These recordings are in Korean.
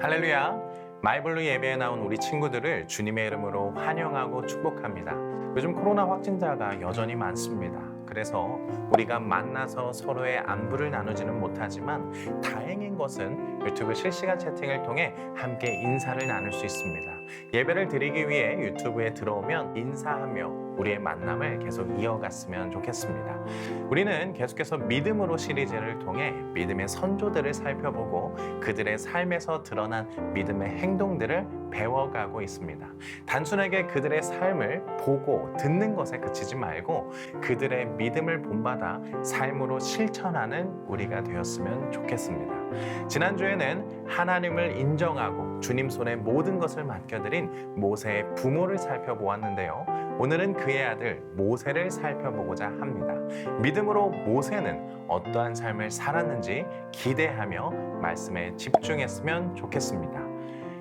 할렐루야! 마이블루 예배에 나온 우리 친구들을 주님의 이름으로 환영하고 축복합니다. 요즘 코로나 확진자가 여전히 많습니다. 그래서 우리가 만나서 서로의 안부를 나누지는 못하지만 다행인 것은 유튜브 실시간 채팅을 통해 함께 인사를 나눌 수 있습니다. 예배를 드리기 위해 유튜브에 들어오면 인사하며 우리의 만남을 계속 이어갔으면 좋겠습니다. 우리는 계속해서 믿음으로 시리즈를 통해 믿음의 선조들을 살펴보고 그들의 삶에서 드러난 믿음의 행동들을 배워가고 있습니다. 단순하게 그들의 삶을 보고 듣는 것에 그치지 말고 그들의 믿음을 본받아 삶으로 실천하는 우리가 되었으면 좋겠습니다. 지난주에는 하나님을 인정하고 주님 손에 모든 것을 맡겨드린 모세의 부모를 살펴보았는데요. 오늘은 그의 아들 모세를 살펴보고자 합니다. 믿음으로 모세는 어떠한 삶을 살았는지 기대하며 말씀에 집중했으면 좋겠습니다.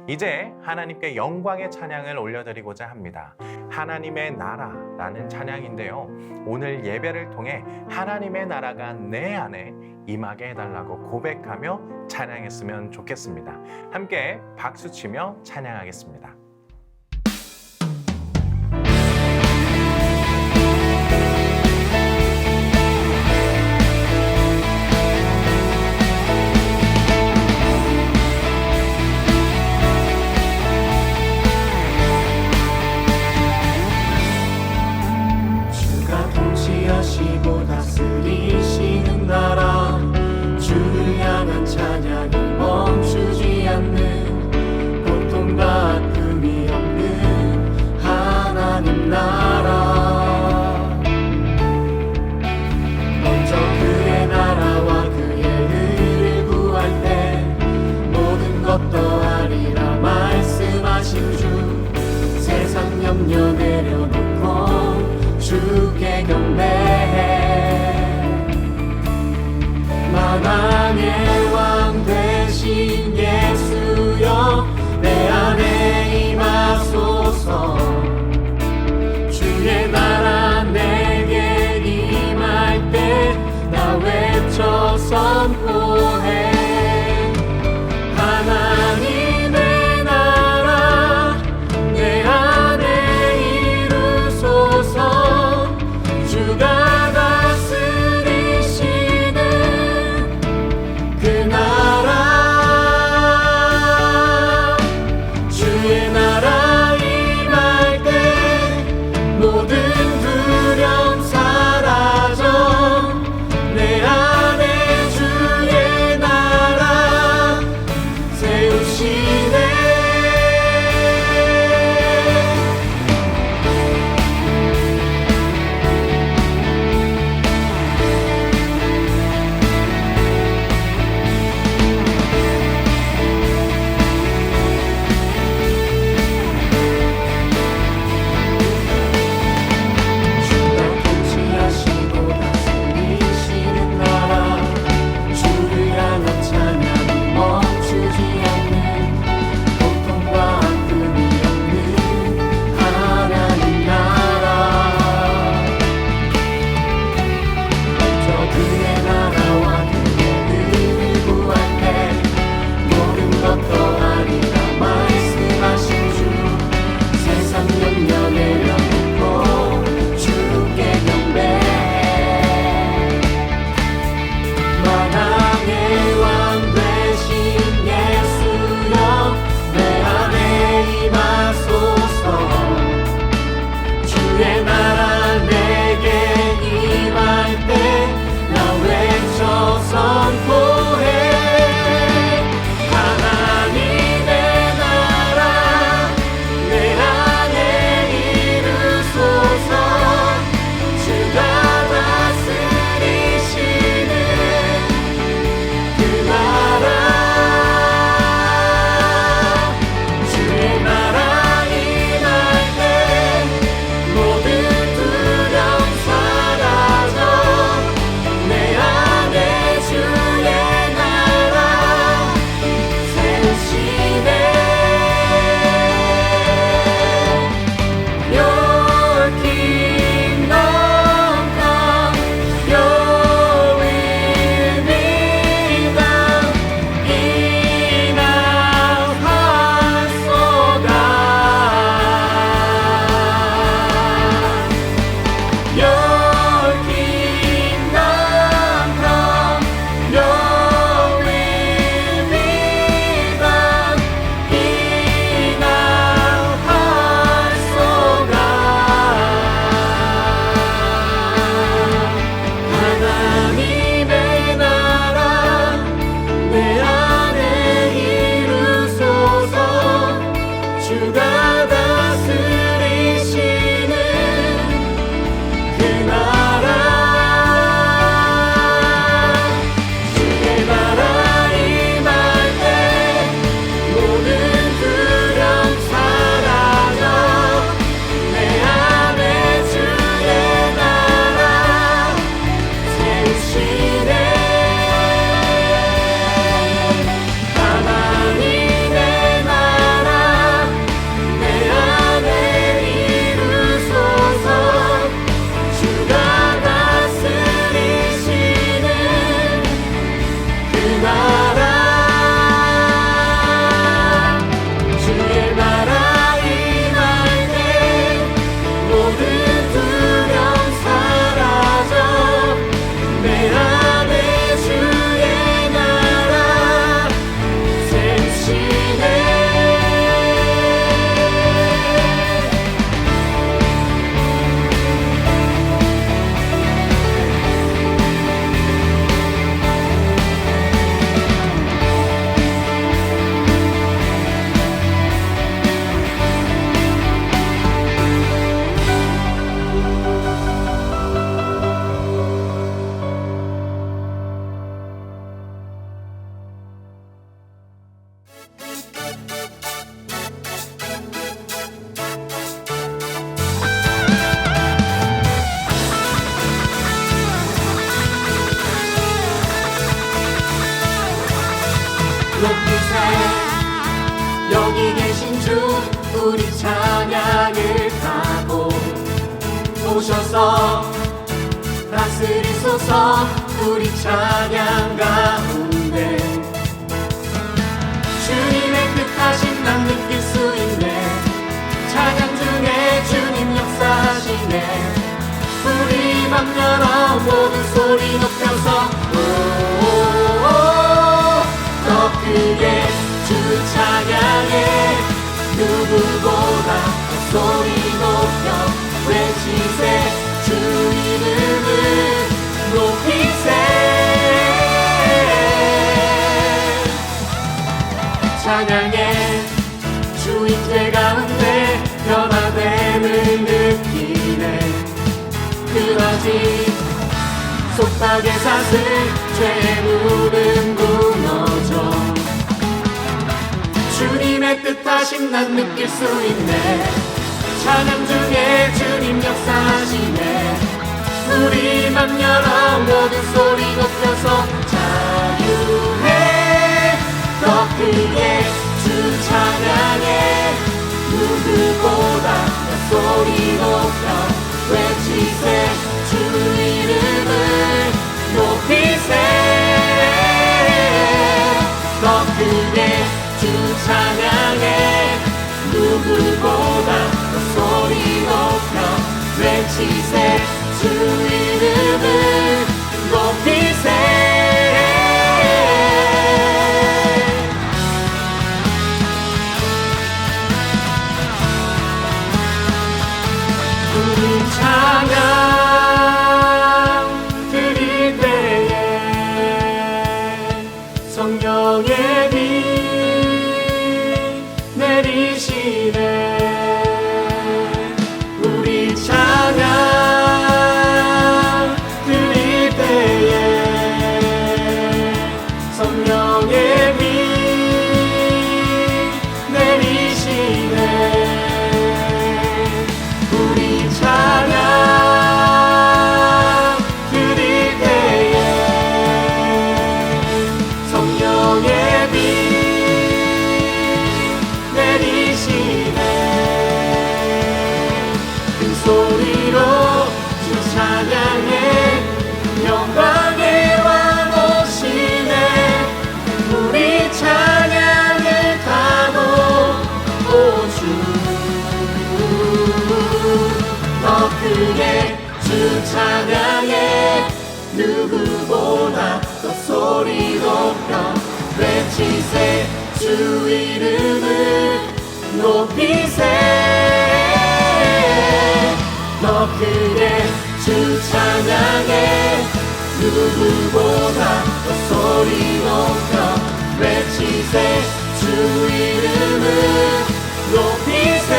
이제 하나님께 영광의 찬양을 올려드리고자 합니다. 하나님의 나라라는 찬양인데요. 오늘 예배를 통해 하나님의 나라가 내 안에 임하게 해달라고 고백하며 찬양했으면 좋겠습니다. 함께 박수치며 찬양하겠습니다. 하시고 다스리시는 나라 주를 향한 찬양이 멈추지 않는 고통과 아픔이 없는 하나님 나라 먼저 그의 나라와 그의 의를 구할 때 모든 것 더하리라 말씀하신 주 세상 염려 내려놓고 주께 경배해 만왕의 왕 되신 예수여 내 안에 임하소서 주의 나라 내게 임할 때 나 외쳐 선포해 하나님의 나라 내 안에 이루소서 주가 다스리시는 그 높이세 여기 계신 주 우리 찬양을 타고 오셔서 다스리소서 우리 찬양 가운데 주님의 뜻하신 난 느낄 수 있네 찬양 중에 주님 역사하시네 우리 맘 열어 모두 소리 높여서 오오오 더 크게 주 찬양해 누구보다 더 소리 높여 외치세 주 이름을 높이세 찬양해 주인들 가운데 변화됨을 느끼네 끊어진 속박의 사슬 죄의 무릎 무너져 주님의 뜻하심 난 느낄 수 있네 찬양 중에 주님 역사하시네 우리 맘 열어 모두 소리 높여서 자유해 더 크게 주 찬양해 누구보다 더 소리 높여 외치세 주 이름을 높이세 더 크게 주 찬양해 누구보다 더 소리 높여 외치세 주 이름을 높이세 우리 찬양 드릴 때에 성령의 빛 내리시네 우리 찬양 드릴 때에 성령의 빛 내리시네 우리 찬양 드릴 때에 성령의 빛 내리시네 큰 소리로 주 찬양해 영광의 왕 오시네 우리 찬양을 타고 오주 더 크게 주 찬양해 누구보다 더 소리 높여 외치세 주 이름을 높이세 더 크게 주 찬양해 누구보다 더 소리 높여 외치세 주 이름을 높이세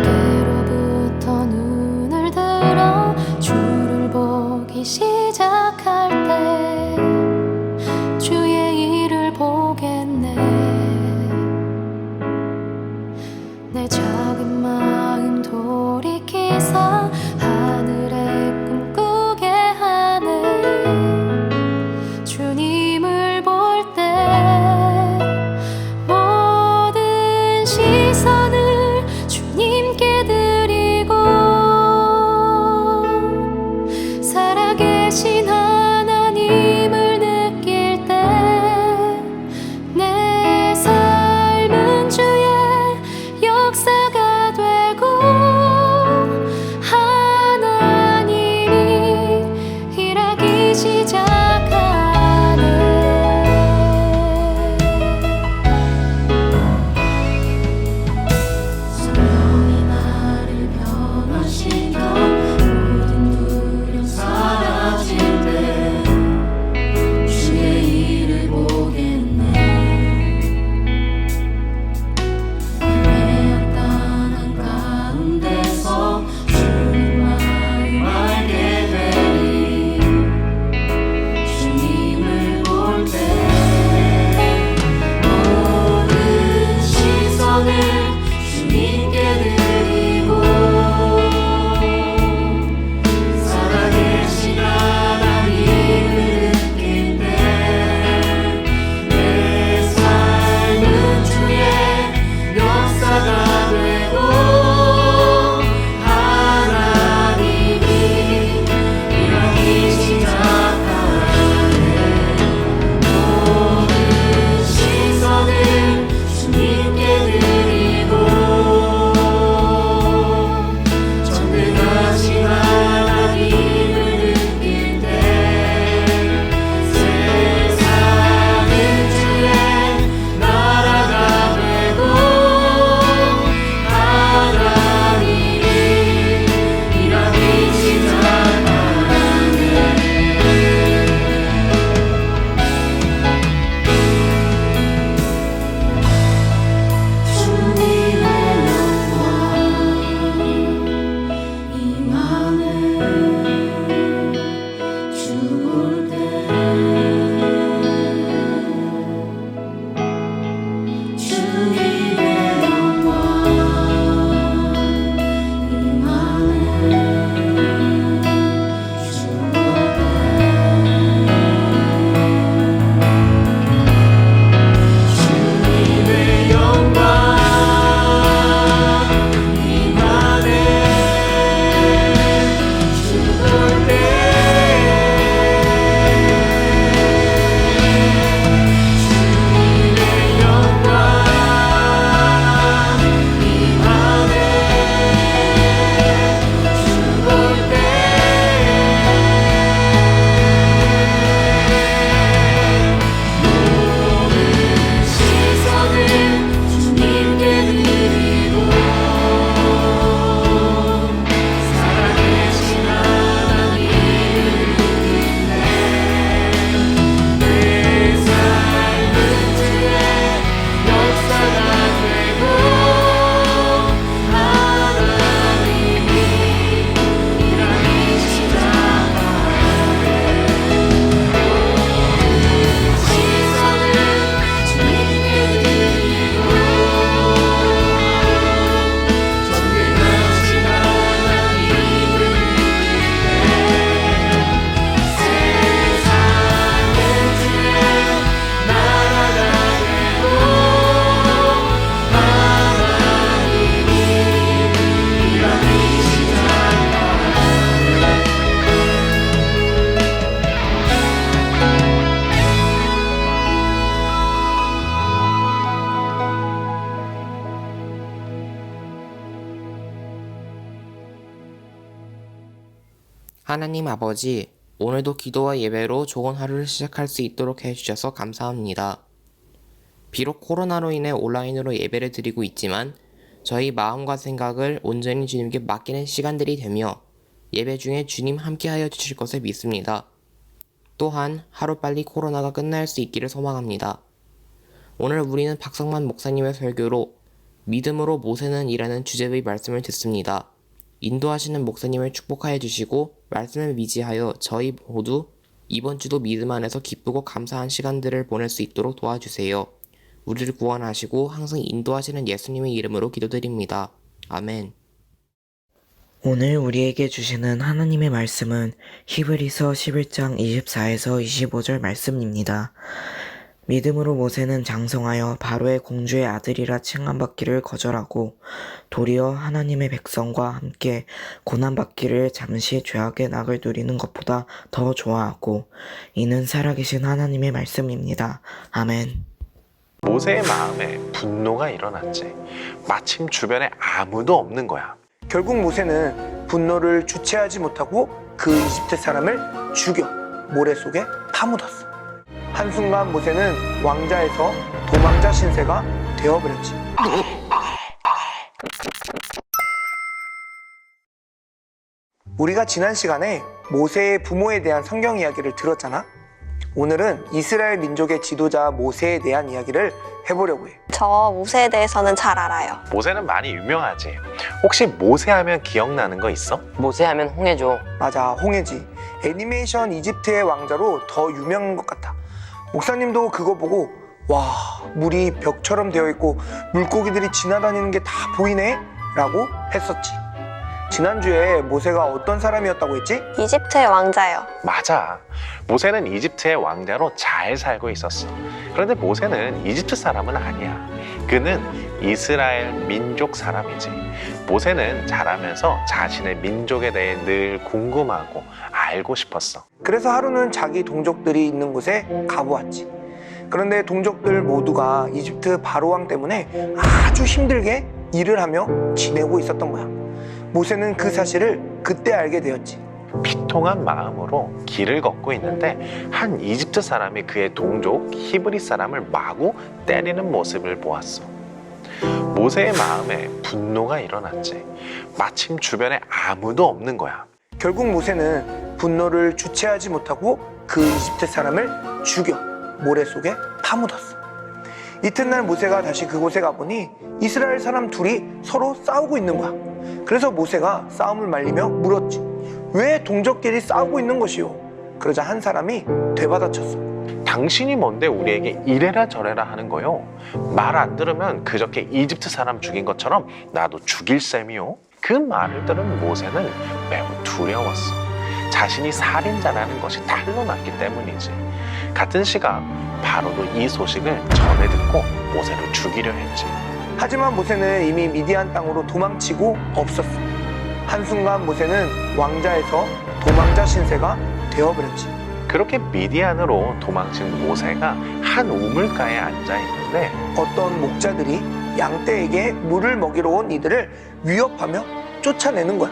내게로부터 눈을 들어 주를 보기 시작할 때 주의 일을 보겠네 내 작은 마음 돌이키사 하늘에 꿈꾸게 하네 주님을 볼 때 모든 시선을 주님께 드리고 살아계신 하나님을 느낄 때 내 삶은 주의 역사가 되고 하나님이 일하기 시작하네 성령이 나를 하나님 아버지, 오늘도 기도와 예배로 좋은 하루를 시작할 수 있도록 해주셔서 감사합니다. 비록 코로나로 인해 온라인으로 예배를 드리고 있지만 저희 마음과 생각을 온전히 주님께 맡기는 시간들이 되며 예배 중에 주님 함께하여 주실 것을 믿습니다. 또한 하루빨리 코로나가 끝날 수 있기를 소망합니다. 오늘 우리는 박성만 목사님의 설교로 믿음으로 모세는 이라는 주제의 말씀을 듣습니다. 인도하시는 목사님을 축복하여 주시고 말씀을 위지하여 저희 모두 이번 주도 믿음 안에서 기쁘고 감사한 시간들을 보낼 수 있도록 도와주세요. 우리를 구원하시고 항상 인도하시는 예수님의 이름으로 기도드립니다. 아멘. 오늘 우리에게 주시는 하나님의 말씀은 히브리서 11장 24에서 25절 말씀입니다. 믿음으로 모세는 장성하여 바로의 공주의 아들이라 칭함받기를 거절하고 도리어 하나님의 백성과 함께 고난받기를 잠시 죄악의 낙을 누리는 것보다 더 좋아하고 이는 살아계신 하나님의 말씀입니다. 아멘. 모세의 마음에 분노가 일어났지. 마침 주변에 아무도 없는 거야. 결국 모세는 분노를 주체하지 못하고 그 이집트 사람을 죽여 모래 속에 파묻었어. 한순간 모세는 왕자에서 도망자 신세가 되어버렸지. 우리가 지난 시간에 모세의 부모에 대한 성경 이야기를 들었잖아. 오늘은 이스라엘 민족의 지도자 모세에 대한 이야기를 해보려고 해. 저 모세에 대해서는 잘 알아요. 모세는 많이 유명하지. 혹시 모세 하면 기억나는 거 있어? 모세하면 홍해죠. 맞아, 홍해지. 애니메이션 이집트의 왕자로 더 유명한 것 같아. 목사님도 그거 보고 와, 물이 벽처럼 되어 있고 물고기들이 지나다니는 게 다 보이네? 라고 했었지. 지난주에 모세가 어떤 사람이었다고 했지? 이집트의 왕자요. 맞아. 모세는 이집트의 왕자로 잘 살고 있었어. 그런데 모세는 이집트 사람은 아니야. 그는 이스라엘 민족 사람이지. 모세는 자라면서 자신의 민족에 대해 늘 궁금하고 알고 싶었어. 그래서 하루는 자기 동족들이 있는 곳에 가보았지. 그런데 동족들 모두가 이집트 바로왕 때문에 아주 힘들게 일을 하며 지내고 있었던 거야. 모세는 그 사실을 그때 알게 되었지. 비통한 마음으로 길을 걷고 있는데 한 이집트 사람이 그의 동족 히브리 사람을 마구 때리는 모습을 보았어. 모세의 마음에 분노가 일어났지. 마침 주변에 아무도 없는 거야. 결국 모세는 분노를 주체하지 못하고 그 이집트 사람을 죽여 모래 속에 파묻었어. 이튿날 모세가 다시 그곳에 가보니 이스라엘 사람 둘이 서로 싸우고 있는 거야. 그래서 모세가 싸움을 말리며 물었지. 왜 동족끼리 싸우고 있는 것이요? 그러자 한 사람이 되받아쳤어. 당신이 뭔데 우리에게 이래라 저래라 하는 거요? 말 안 들으면 그저께 이집트 사람 죽인 것처럼 나도 죽일 셈이요? 그 말을 들은 모세는 매우 두려웠어. 자신이 살인자라는 것이 탄로 났기 때문이지. 같은 시각 바로도 이 소식을 전해 듣고 모세를 죽이려 했지. 하지만 모세는 이미 미디안 땅으로 도망치고 없었어. 한순간 모세는 왕자에서 도망자 신세가 되어버렸지. 그렇게 미디안으로 도망친 모세가 한 우물가에 앉아 있는데 어떤 목자들이 양떼에게 물을 먹이러 온 이들을 위협하며 쫓아내는 거야.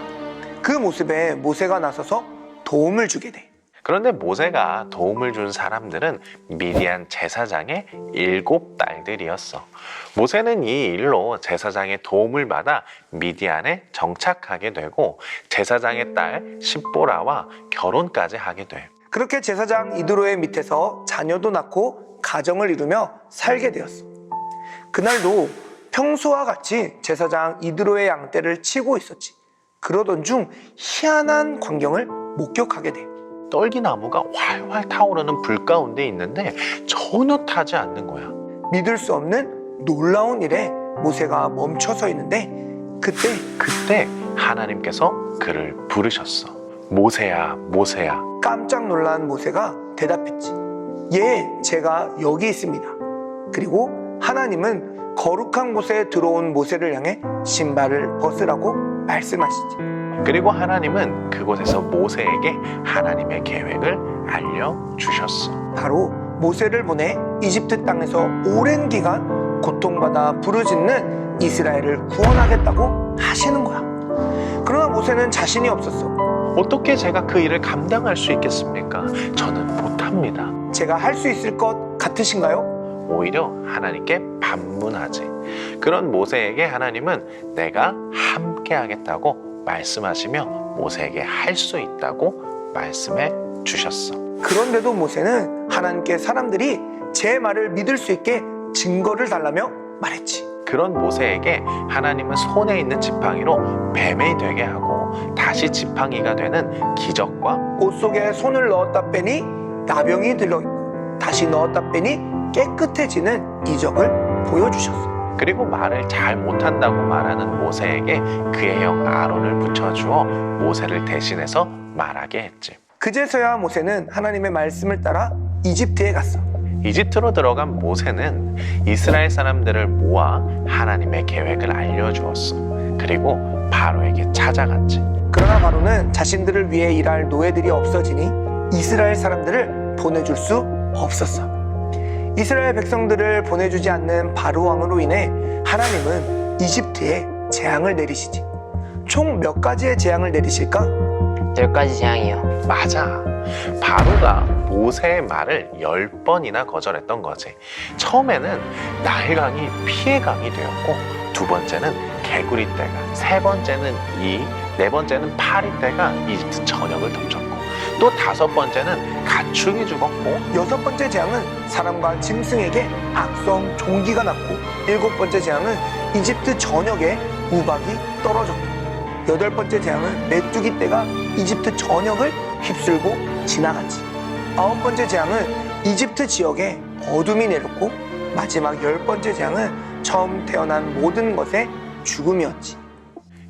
그 모습에 모세가 나서서 도움을 주게 돼. 그런데 모세가 도움을 준 사람들은 미디안 제사장의 7딸들이었어. 모세는 이 일로 제사장의 도움을 받아 미디안에 정착하게 되고 제사장의 딸 십보라와 결혼까지 하게 돼. 그렇게 제사장 이드로의 밑에서 자녀도 낳고 가정을 이루며 살게 되었어. 그날도 평소와 같이 제사장 이드로의 양떼를 치고 있었지. 그러던 중 희한한 광경을 목격하게 돼. 떨기나무가 활활 타오르는 불 가운데 있는데 전혀 타지 않는 거야. 믿을 수 없는 놀라운 일에 모세가 멈춰서 있는데 그때 하나님께서 그를 부르셨어. 모세야, 모세야. 깜짝 놀란 모세가 대답했지. 예, 제가 여기 있습니다. 그리고 하나님은 거룩한 곳에 들어온 모세를 향해 신발을 벗으라고 말씀하시지. 그리고 하나님은 그곳에서 모세에게 하나님의 계획을 알려주셨어. 바로 모세를 보내 이집트 땅에서 오랜 기간 고통받아 부르짖는 이스라엘을 구원하겠다고 하시는 거야. 그러나 모세는 자신이 없었어. 어떻게 제가 그 일을 감당할 수 있겠습니까? 저는 못합니다. 제가 할 수 있을 것 같으신가요? 오히려 하나님께 반문하지. 그런 모세에게 하나님은 내가 함께 하겠다고 말씀하시며 모세에게 할 수 있다고 말씀해 주셨어. 그런데도 모세는 하나님께 사람들이 제 말을 믿을 수 있게 증거를 달라며 말했지. 그런 모세에게 하나님은 손에 있는 지팡이로 뱀이 되게 하고 다시 지팡이가 되는 기적과 옷 속에 손을 넣었다 빼니 나병이 들어있고 다시 넣었다 빼니 깨끗해지는 이적을 보여주셨어. 그리고 말을 잘 못한다고 말하는 모세에게 그의 형 아론을 붙여주어 모세를 대신해서 말하게 했지. 그제서야 모세는 하나님의 말씀을 따라 이집트에 갔어. 이집트로 들어간 모세는 이스라엘 사람들을 모아 하나님의 계획을 알려주었어. 그리고 바로에게 찾아갔지. 그러나 바로는 자신들을 위해 일할 노예들이 없어지니 이스라엘 사람들을 보내줄 수 없었어. 이스라엘 백성들을 보내주지 않는 바로 왕으로 인해 하나님은 이집트에 재앙을 내리시지. 총 몇 가지의 재앙을 내리실까? 10가지 재앙이요. 맞아. 바로가 모세의 말을 10번이나 거절했던 거지. 처음에는 나일강이 피해강이 되었고, 두 번째는 개구리 떼가, 세 번째는 네 번째는 파리 떼가 이집트 전역을 덮쳤고, 또 다섯 번째는 가축이 죽었고, 여섯 번째 재앙은 사람과 짐승에게 악성 종기가 났고, 일곱 번째 재앙은 이집트 전역에 우박이 떨어졌고, 여덟 번째 재앙은 메뚜기 떼가 이집트 전역을 휩쓸고 지나갔지. 아홉 번째 재앙은 이집트 지역에 어둠이 내렸고, 마지막 열 번째 재앙은 처음 태어난 모든 것의 죽음이었지.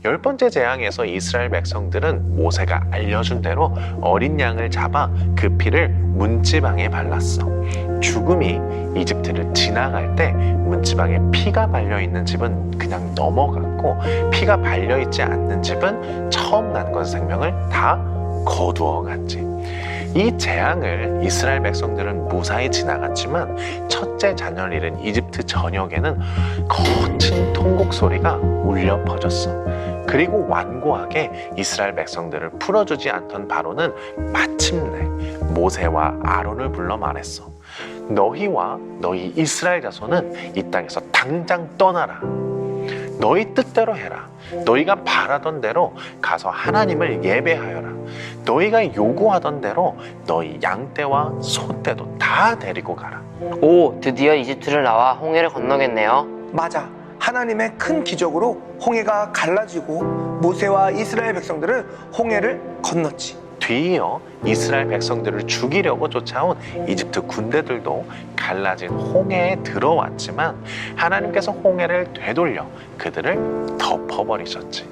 10번째 재앙에서 이스라엘 백성들은 모세가 알려준 대로 어린 양을 잡아 그 피를 문지방에 발랐어. 죽음이 이집트를 지나갈 때 문지방에 피가 발려있는 집은 그냥 넘어갔고, 피가 발려있지 않는 집은 처음 난 것 생명을 다 거두어 갔지. 이 재앙을 이스라엘 백성들은 무사히 지나갔지만 첫째 자녀를 잃은 이집트 전역에는 거친 통곡 소리가 울려 퍼졌어. 그리고 완고하게 이스라엘 백성들을 풀어주지 않던 바로는 마침내 모세와 아론을 불러 말했어. 너희와 너희 이스라엘 자손은 이 땅에서 당장 떠나라. 너희 뜻대로 해라. 너희가 바라던 대로 가서 하나님을 예배하여라. 너희가 요구하던 대로 너희 양떼와 소떼도 다 데리고 가라. 오, 드디어 이집트를 나와 홍해를 건너겠네요. 맞아. 하나님의 큰 기적으로 홍해가 갈라지고 모세와 이스라엘 백성들은 홍해를 건넜지. 뒤이어 이스라엘 백성들을 죽이려고 쫓아온 이집트 군대들도 갈라진 홍해에 들어왔지만 하나님께서 홍해를 되돌려 그들을 덮어버리셨지.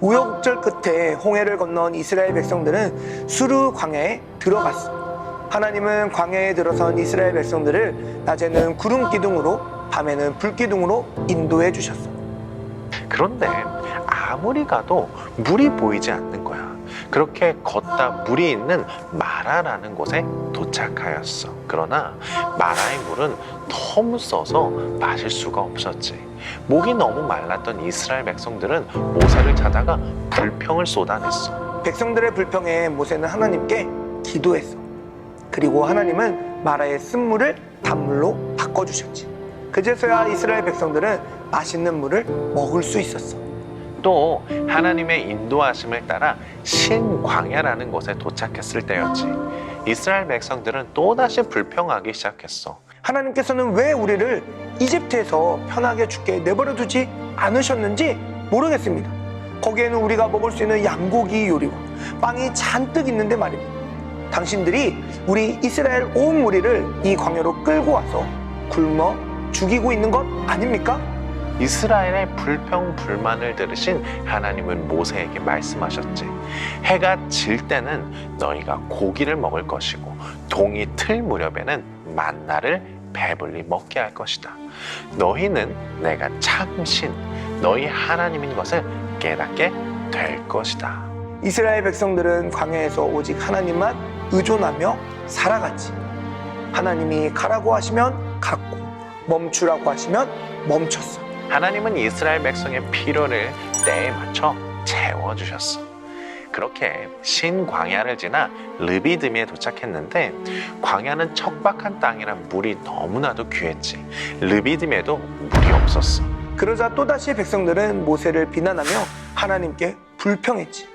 우여곡절 끝에 홍해를 건넌 이스라엘 백성들은 수르 광야에 들어갔어. 하나님은 광야에 들어선 이스라엘 백성들을 낮에는 구름 기둥으로, 밤에는 불 기둥으로 인도해 주셨어. 그런데 아무리 가도 물이 보이지 않는 거야. 그렇게 걷다 물이 있는 마라라는 곳에 도착하였어. 그러나 마라의 물은 너무 써서 마실 수가 없었지. 목이 너무 말랐던 이스라엘 백성들은 모세를 찾아가 불평을 쏟아냈어. 백성들의 불평에 모세는 하나님께 기도했어. 그리고 하나님은 마라의 쓴물을 단물로 바꿔주셨지. 그제서야 이스라엘 백성들은 맛있는 물을 먹을 수 있었어. 또 하나님의 인도하심을 따라 신광야라는 곳에 도착했을 때였지. 이스라엘 백성들은 또다시 불평하기 시작했어. 하나님께서는 왜 우리를 이집트에서 편하게 죽게 내버려두지 않으셨는지 모르겠습니다. 거기에는 우리가 먹을 수 있는 양고기 요리와 빵이 잔뜩 있는데 말입니다. 당신들이 우리 이스라엘 온 무리를 이 광야로 끌고 와서 굶어 죽이고 있는 것 아닙니까? 이스라엘의 불평 불만을 들으신 하나님은 모세에게 말씀하셨지. 해가 질 때는 너희가 고기를 먹을 것이고 동이 틀 무렵에는 만나를 배불리 먹게 할 것이다. 너희는 내가 참신 너희 하나님인 것을 깨닫게 될 것이다. 이스라엘 백성들은 광야에서 오직 하나님만 의존하며 살아갔지. 하나님이 가라고 하시면 갔고 멈추라고 하시면 멈췄어. 하나님은 이스라엘 백성의 필요를 때에 맞춰 채워주셨어. 그렇게 신광야를 지나 르비드미에 도착했는데 광야는 척박한 땅이라 물이 너무나도 귀했지. 르비드미에도 물이 없었어. 그러자 또다시 백성들은 모세를 비난하며 하나님께 불평했지.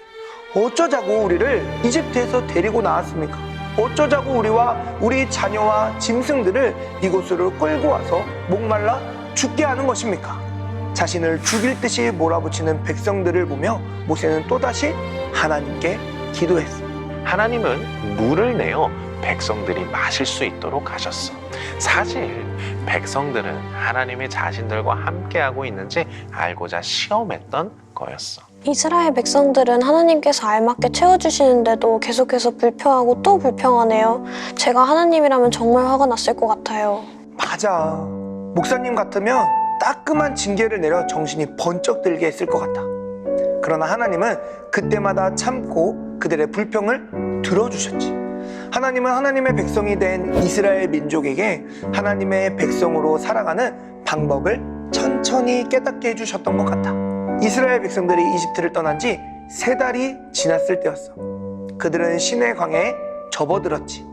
어쩌자고 우리를 이집트에서 데리고 나왔습니까? 어쩌자고 우리와 우리 자녀와 짐승들을 이곳으로 끌고 와서 목말라 죽게 하는 것입니까? 자신을 죽일 듯이 몰아붙이는 백성들을 보며 모세는 또다시 하나님께 기도했어. 하나님은 물을 내어 백성들이 마실 수 있도록 하셨어. 사실 백성들은 하나님이 자신들과 함께하고 있는지 알고자 시험했던 거였어. 이스라엘 백성들은 하나님께서 알맞게 채워주시는데도 계속해서 불평하고 또 불평하네요. 제가 하나님이라면 정말 화가 났을 것 같아요. 맞아. 목사님 같으면 따끔한 징계를 내려 정신이 번쩍 들게 했을 것 같아. 그러나 하나님은 그때마다 참고 그들의 불평을 들어주셨지. 하나님은 하나님의 백성이 된 이스라엘 민족에게 하나님의 백성으로 살아가는 방법을 천천히 깨닫게 해주셨던 것 같아. 이스라엘 백성들이 이집트를 떠난 지 3달이 지났을 때였어. 그들은 시내 광야에 접어들었지.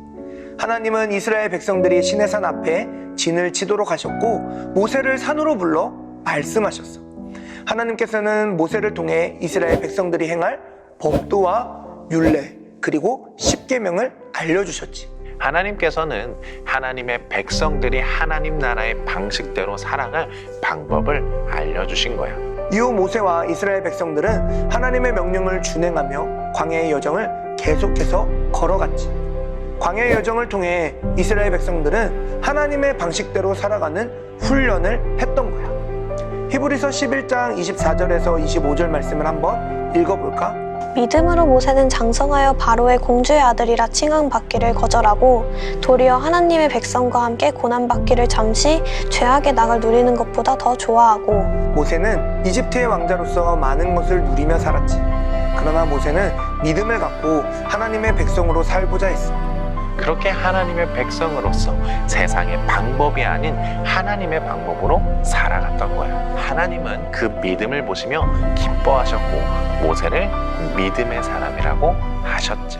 하나님은 이스라엘 백성들이 시내산 앞에 진을 치도록 하셨고 모세를 산으로 불러 말씀하셨어. 하나님께서는 모세를 통해 이스라엘 백성들이 행할 법도와 율례 그리고 십계명을 알려주셨지. 하나님께서는 하나님의 백성들이 하나님 나라의 방식대로 살아갈 방법을 알려주신 거야. 이후 모세와 이스라엘 백성들은 하나님의 명령을 준행하며 광야의 여정을 계속해서 걸어갔지. 광야의 여정을 통해 이스라엘 백성들은 하나님의 방식대로 살아가는 훈련을 했던 거야. 히브리서 11장 24절에서 25절 말씀을 한번 읽어볼까? 믿음으로 모세는 장성하여 바로의 공주의 아들이라 칭함받기를 거절하고 도리어 하나님의 백성과 함께 고난받기를 잠시 죄악의 낙을 누리는 것보다 더 좋아하고 모세는 이집트의 왕자로서 많은 것을 누리며 살았지. 그러나 모세는 믿음을 갖고 하나님의 백성으로 살고자 했어. 그렇게 하나님의 백성으로서 세상의 방법이 아닌 하나님의 방법으로 살아갔던 거야. 하나님은 그 믿음을 보시며 기뻐하셨고 모세를 믿음의 사람이라고 하셨지.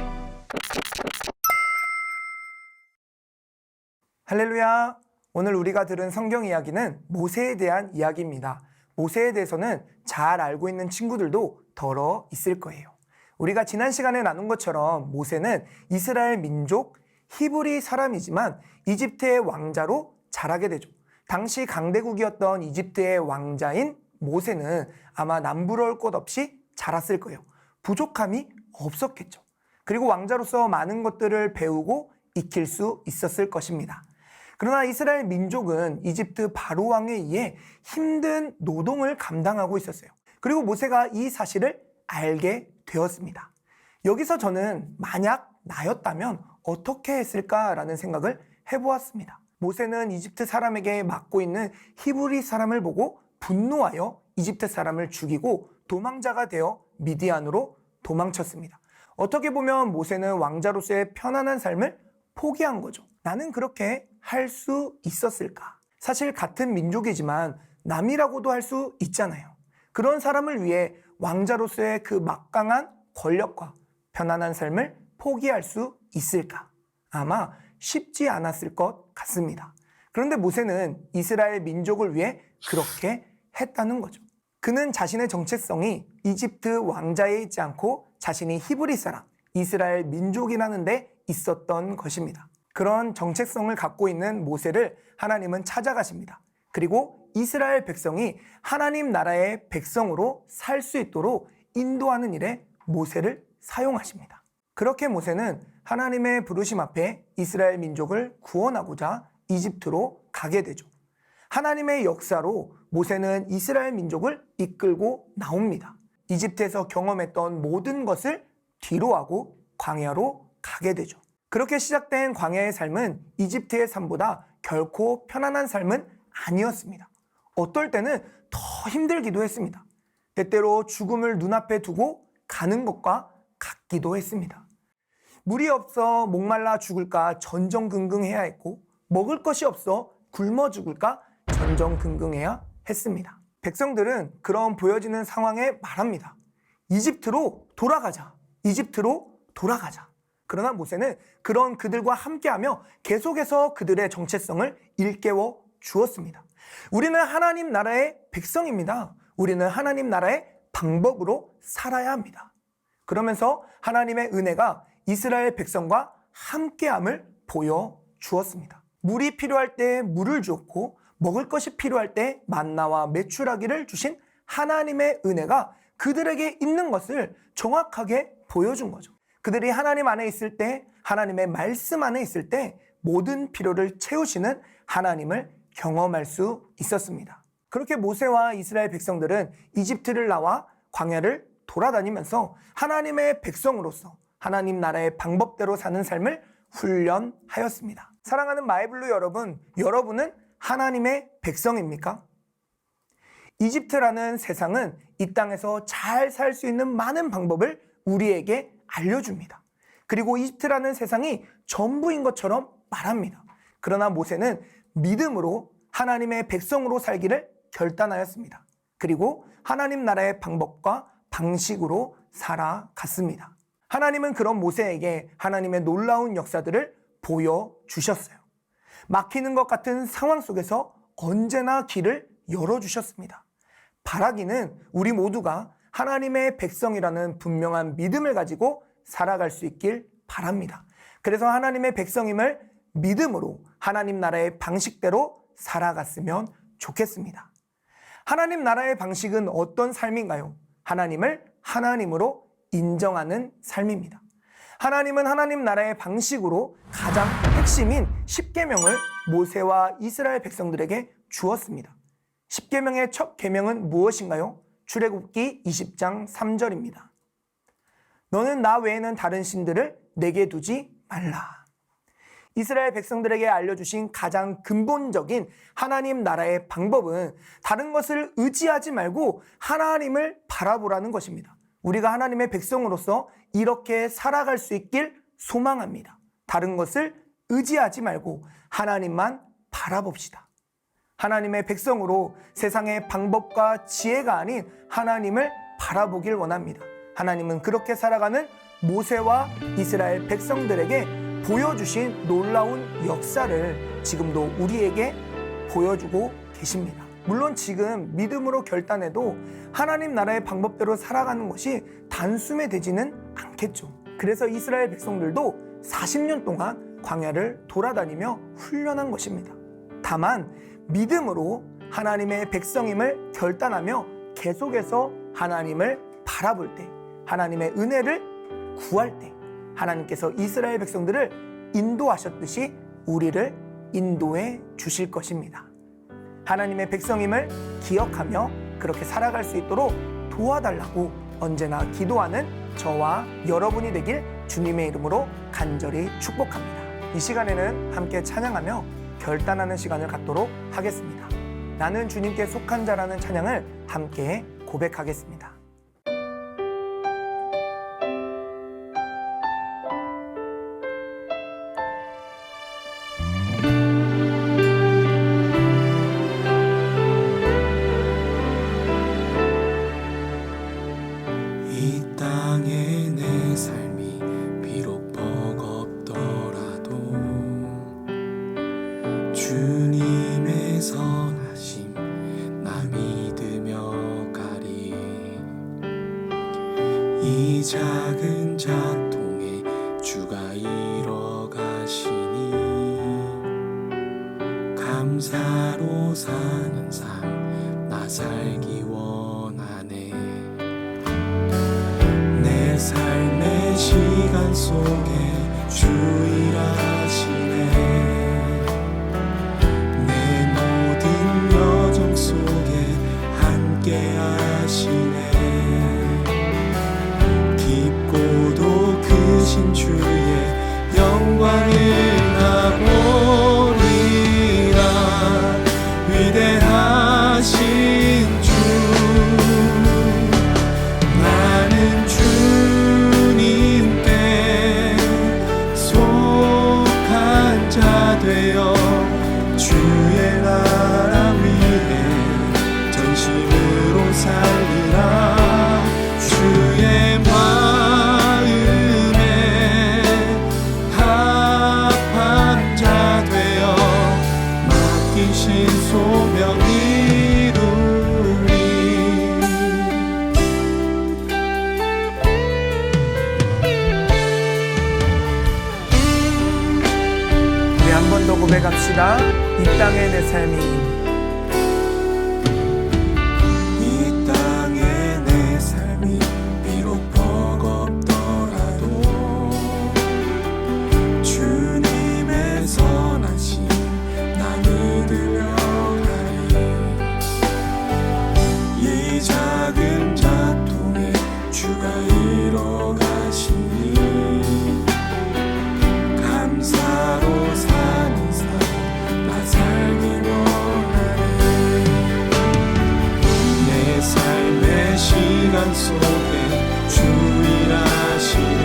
할렐루야! 오늘 우리가 들은 성경 이야기는 모세에 대한 이야기입니다. 모세에 대해서는 잘 알고 있는 친구들도 덜어 있을 거예요. 우리가 지난 시간에 나눈 것처럼 모세는 이스라엘 민족 히브리 사람이지만 이집트의 왕자로 자라게 되죠. 당시 강대국이었던 이집트의 왕자인 모세는 아마 남부러울 것 없이 자랐을 거예요. 부족함이 없었겠죠. 그리고 왕자로서 많은 것들을 배우고 익힐 수 있었을 것입니다. 그러나 이스라엘 민족은 이집트 바로 왕에 의해 힘든 노동을 감당하고 있었어요. 그리고 모세가 이 사실을 알게 되었습니다. 여기서 저는 만약 나였다면 어떻게 했을까라는 생각을 해보았습니다. 모세는 이집트 사람에게 맡고 있는 히브리 사람을 보고 분노하여 이집트 사람을 죽이고 도망자가 되어 미디안으로 도망쳤습니다. 어떻게 보면 모세는 왕자로서의 편안한 삶을 포기한 거죠. 나는 그렇게 할 수 있었을까? 사실 같은 민족이지만 남이라고도 할 수 있잖아요. 그런 사람을 위해 왕자로서의 그 막강한 권력과 편안한 삶을 포기할 수 있을까? 아마 쉽지 않았을 것 같습니다. 그런데 모세는 이스라엘 민족을 위해 그렇게 했다는 거죠. 그는 자신의 정체성이 이집트 왕자에 있지 않고 자신이 히브리 사람, 이스라엘 민족이라는 데 있었던 것입니다. 그런 정체성을 갖고 있는 모세를 하나님은 찾아가십니다. 그리고 이스라엘 백성이 하나님 나라의 백성으로 살 수 있도록 인도하는 일에 모세를 사용하십니다. 그렇게 모세는 하나님의 부르심 앞에 이스라엘 민족을 구원하고자 이집트로 가게 되죠. 하나님의 역사로 모세는 이스라엘 민족을 이끌고 나옵니다. 이집트에서 경험했던 모든 것을 뒤로하고 광야로 가게 되죠. 그렇게 시작된 광야의 삶은 이집트의 삶보다 결코 편안한 삶은 아니었습니다. 어떨 때는 더 힘들기도 했습니다. 때때로 죽음을 눈앞에 두고 가는 것과 같기도 했습니다. 물이 없어 목말라 죽을까 전전긍긍해야 했고 먹을 것이 없어 굶어 죽을까 전전긍긍해야 했습니다. 백성들은 그런 보여지는 상황에 말합니다. 이집트로 돌아가자. 이집트로 돌아가자. 그러나 모세는 그런 그들과 함께하며 계속해서 그들의 정체성을 일깨워 주었습니다. 우리는 하나님 나라의 백성입니다. 우리는 하나님 나라의 방법으로 살아야 합니다. 그러면서 하나님의 은혜가 이스라엘 백성과 함께함을 보여주었습니다. 물이 필요할 때 물을 주었고 먹을 것이 필요할 때 만나와 메추라기를 주신 하나님의 은혜가 그들에게 있는 것을 정확하게 보여준 거죠. 그들이 하나님 안에 있을 때, 하나님의 말씀 안에 있을 때 모든 필요를 채우시는 하나님을 경험할 수 있었습니다. 그렇게 모세와 이스라엘 백성들은 이집트를 나와 광야를 돌아다니면서 하나님의 백성으로서 하나님 나라의 방법대로 사는 삶을 훈련하였습니다. 사랑하는 마이블루 여러분, 여러분은 하나님의 백성입니까? 이집트라는 세상은 이 땅에서 잘 살 수 있는 많은 방법을 우리에게 알려줍니다. 그리고 이집트라는 세상이 전부인 것처럼 말합니다. 그러나 모세는 믿음으로 하나님의 백성으로 살기를 결단하였습니다. 그리고 하나님 나라의 방법과 방식으로 살아갔습니다. 하나님은 그런 모세에게 하나님의 놀라운 역사들을 보여주셨어요. 막히는 것 같은 상황 속에서 언제나 길을 열어주셨습니다. 바라기는 우리 모두가 하나님의 백성이라는 분명한 믿음을 가지고 살아갈 수 있길 바랍니다. 그래서 하나님의 백성임을 믿음으로 하나님 나라의 방식대로 살아갔으면 좋겠습니다. 하나님 나라의 방식은 어떤 삶인가요? 하나님을 하나님으로 인정하는 삶입니다. 하나님은 하나님 나라의 방식으로 가장 핵심인 십계명을 모세와 이스라엘 백성들에게 주었습니다. 십계명의 첫 계명은 무엇인가요? 출애굽기 20장 3절입니다. 너는 나 외에는 다른 신들을 내게 두지 말라. 이스라엘 백성들에게 알려주신 가장 근본적인 하나님 나라의 방법은 다른 것을 의지하지 말고 하나님을 바라보라는 것입니다. 우리가 하나님의 백성으로서 이렇게 살아갈 수 있길 소망합니다. 다른 것을 의지하지 말고 하나님만 바라봅시다. 하나님의 백성으로 세상의 방법과 지혜가 아닌 하나님을 바라보길 원합니다. 하나님은 그렇게 살아가는 모세와 이스라엘 백성들에게 보여주신 놀라운 역사를 지금도 우리에게 보여주고 계십니다. 물론 지금 믿음으로 결단해도 하나님 나라의 방법대로 살아가는 것이 단숨에 되지는 않겠죠. 그래서 이스라엘 백성들도 40년 동안 광야를 돌아다니며 훈련한 것입니다. 다만 믿음으로 하나님의 백성임을 결단하며 계속해서 하나님을 바라볼 때, 하나님의 은혜를 구할 때 하나님께서 이스라엘 백성들을 인도하셨듯이 우리를 인도해 주실 것입니다. 하나님의 백성임을 기억하며 그렇게 살아갈 수 있도록 도와달라고 언제나 기도하는 저와 여러분이 되길 주님의 이름으로 간절히 축복합니다. 이 시간에는 함께 찬양하며 결단하는 시간을 갖도록 하겠습니다. 나는 주님께 속한 자라는 찬양을 함께 고백하겠습니다. 이 땅에 내 삶이 비록 버겁더라도 주님의 선하심 나 믿으며 가리. 이 작은 작통에 주가 이뤄가시니 감사로 사는 삶 나 살기 원하네. 내 삶의 시간 속에 주 일하시네. 내 모든 여정 속에 함께 하시네. 깊고도 크신 주의 영광을 나 보리라. 위대하신 주 나는 주님께 속한 자 되어 주의 나라 위에 전심으로 살리라. 주의 마음 고백합시다. 이 땅의 내 삶이 이 땅의 내 삶이 비록 버겁더라도 주님의 선하심 나 믿으려 하리. 이 작은 작통에 주가 이뤄 가시니 감사로 사는 삶 나 살기 원하네. 내 삶의 시간 속에 주 일하시네.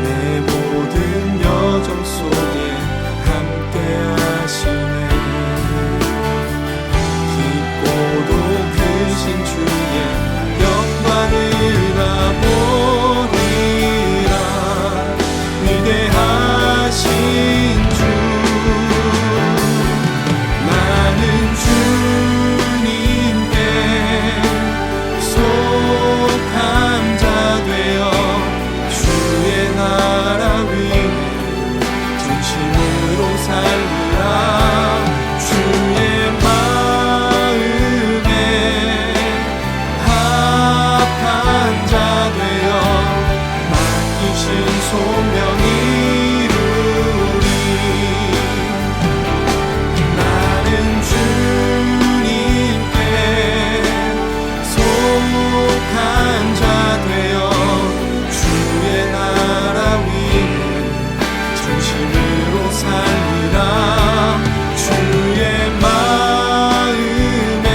내 모든 여정 속에 함께 하시네. 깊고도 크신 주의 영광을 나 보리라. 위대하신 주 나는 주님께 속한 자 되어 주의 나라 위에 전심으로 살리라. 주의 마음에 합한 자 되어 맡기신 소명 이루리. 나는 주님께 속한 자 되어 주의 나라 위에 전심으로 살리라. 주의 마음에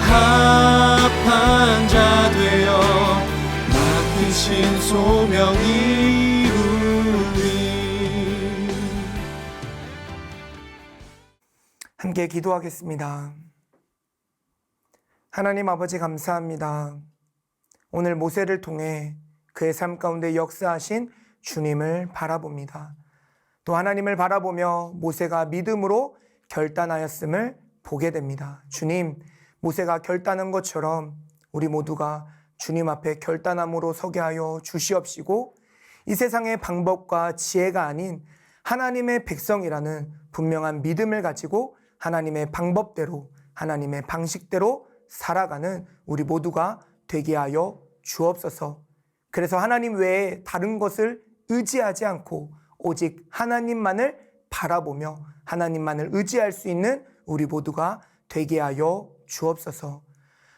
합한 자 되어 맡기신 소명 이루리. 함께 기도하겠습니다. 하나님 아버지 감사합니다. 오늘 모세를 통해 그의 삶 가운데 역사하신 주님을 바라봅니다. 또 하나님을 바라보며 모세가 믿음으로 결단하였음을 보게 됩니다. 주님, 모세가 결단한 것처럼 우리 모두가 주님 앞에 결단함으로 서게 하여 주시옵시고 이 세상의 방법과 지혜가 아닌 하나님의 백성이라는 분명한 믿음을 가지고 하나님의 방법대로 하나님의 방식대로 살아가는 우리 모두가 되게 하여 주옵소서. 그래서 하나님 외에 다른 것을 의지하지 않고 오직 하나님만을 바라보며 하나님만을 의지할 수 있는 우리 모두가 되게 하여 주옵소서.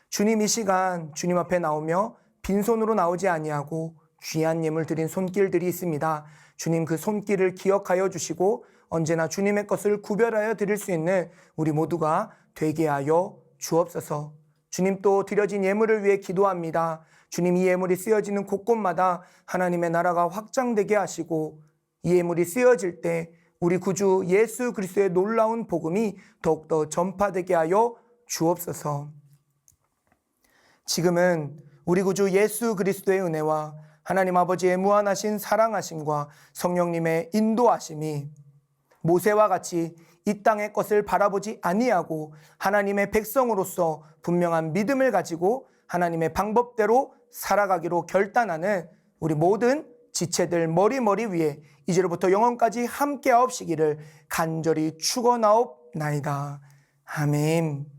주님, 이 시간 주님 앞에 나오며 빈손으로 나오지 아니하고 귀한 예물 드린 손길들이 있습니다. 주님, 그 손길을 기억하여 주시고 언제나 주님의 것을 구별하여 드릴 수 있는 우리 모두가 되게 하여 주옵소서. 주님, 또 드려진 예물을 위해 기도합니다. 주님, 이 예물이 쓰여지는 곳곳마다 하나님의 나라가 확장되게 하시고 이 예물이 쓰여질 때 우리 구주 예수 그리스도의 놀라운 복음이 더욱더 전파되게 하여 주옵소서. 지금은 우리 구주 예수 그리스도의 은혜와 하나님 아버지의 무한하신 사랑하심과 성령님의 인도하심이 모세와 같이 이 땅의 것을 바라보지 아니하고 하나님의 백성으로서 분명한 믿음을 가지고 하나님의 방법대로 살아가기로 결단하는 우리 모든 지체들 머리 위에 이제로부터 영원까지 함께 하옵시기를 간절히 축원하옵나이다. 아멘.